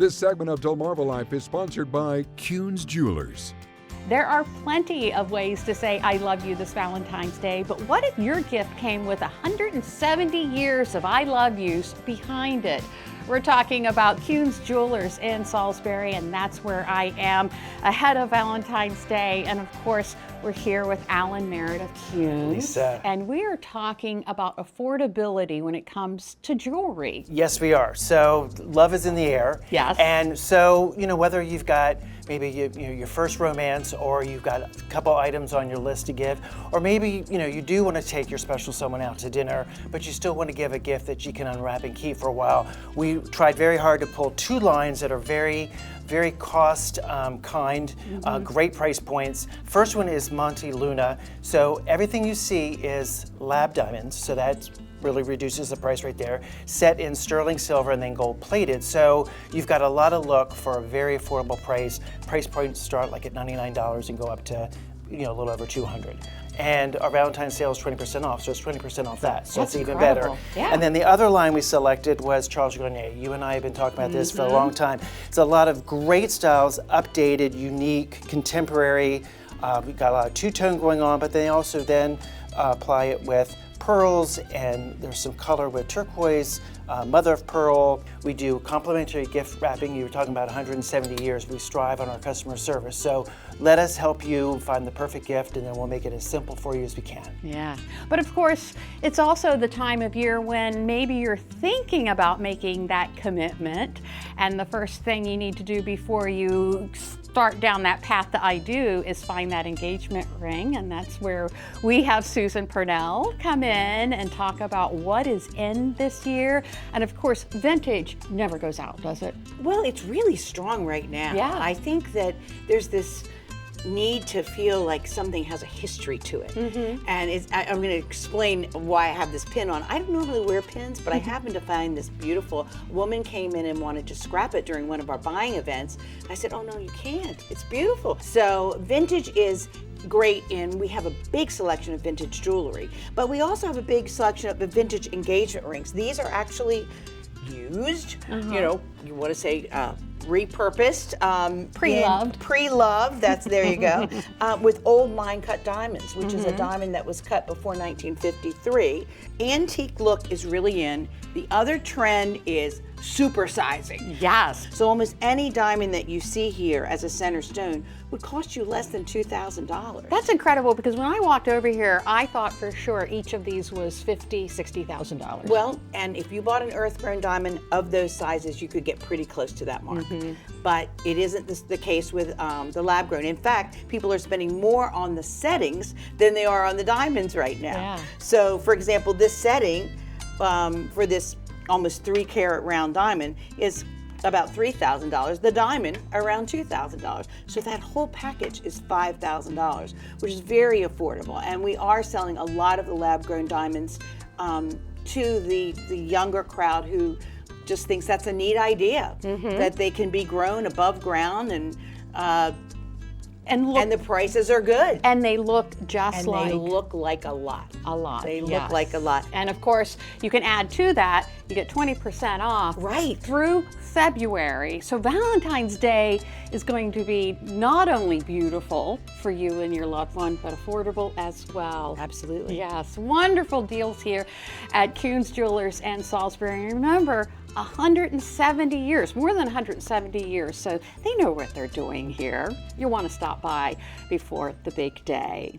This segment of DelmarvaLife is sponsored by Kuhn's Jewelers. There are plenty of ways to say I love you this Valentine's Day, but what if your gift came with 170 years of I love yous behind it? We're talking about Kuhn's Jewelers in Salisbury, and that's where I am ahead of Valentine's Day. And of course, we're here with Alan Merritt of Kuhn. Lisa. And we are talking about affordability when it comes to jewelry. Yes, we are. So love is in the air. Yes. And so, whether you've got maybe your first romance, or you've got a couple items on your list to give, or maybe you do want to take your special someone out to dinner, but you still want to give a gift that you can unwrap and keep for a while. We tried very hard to pull two lines that are very cost kind, great price points. First one is Monte Luna. So everything you see is lab diamonds, so that really reduces the price right there. Set in sterling silver and then gold plated. So you've got a lot of look for a very affordable price. Price points start like at $99 and go up to a little over $200. And our Valentine's sale is 20% off, so it's 20% off that. So That's it's even incredible. better. Yeah. And then the other line we selected was Charles Garnier. You and I have been talking about this for a long time. It's a lot of great styles, updated, unique, contemporary. We've got a lot of two-tone going on, but they also then apply it with pearls, and there's some color with turquoise, mother of pearl. We do complimentary gift wrapping. You were talking about 170 years. We strive on our customer service. So let us help you find the perfect gift, and then we'll make it as simple for you as we can. Yeah, but of course, it's also the time of year when maybe you're thinking about making that commitment, and the first thing you need to do before you start down that path to I do is find that engagement ring, and that's where we have Susan Purnell come in and talk about what is in this year. And of course, vintage never goes out, does it? Well, it's really strong right now. Yeah. I think that there's this need to feel like something has a history to it. And I'm going to explain why I have this pin on. I don't normally wear pins, but I happened to find this beautiful woman came in and wanted to scrap it during one of our buying events. I said, oh no, you can't. It's beautiful. So vintage is great, and we have a big selection of vintage jewelry, but we also have a big selection of the vintage engagement rings. These are actually used, you want to say repurposed, pre-loved, that's, there you go, with old line cut diamonds, which is a diamond that was cut before 1953. Antique look is really in. The other trend is supersizing. Yes. So almost any diamond that you see here as a center stone would cost you less than $2,000. That's incredible, because when I walked over here, I thought for sure each of these was $50,000, $60,000. Well, and if you bought an earth-grown diamond of those sizes, you could get pretty close to that mark. But it isn't the case with the lab-grown. In fact, people are spending more on the settings than they are on the diamonds right now. Yeah. So, for example, this setting for this almost 3-carat round diamond is about $3,000. The diamond around $2,000. So that whole package is $5,000, which is very affordable. And we are selling a lot of the lab-grown diamonds to the younger crowd who just thinks that's a neat idea, that they can be grown above ground, and the prices are good. And they look just like. They look like a lot. A lot. They look yes. like a lot. And of course, you can add to that, you get 20% off through February. So Valentine's Day is going to be not only beautiful for you and your loved one, but affordable as well. Absolutely. Yes, wonderful deals here at Kuhn's Jewelers and Salisbury. And remember, 170 years, more than 170 years, so they know what they're doing here. You'll want to stop by before the big day.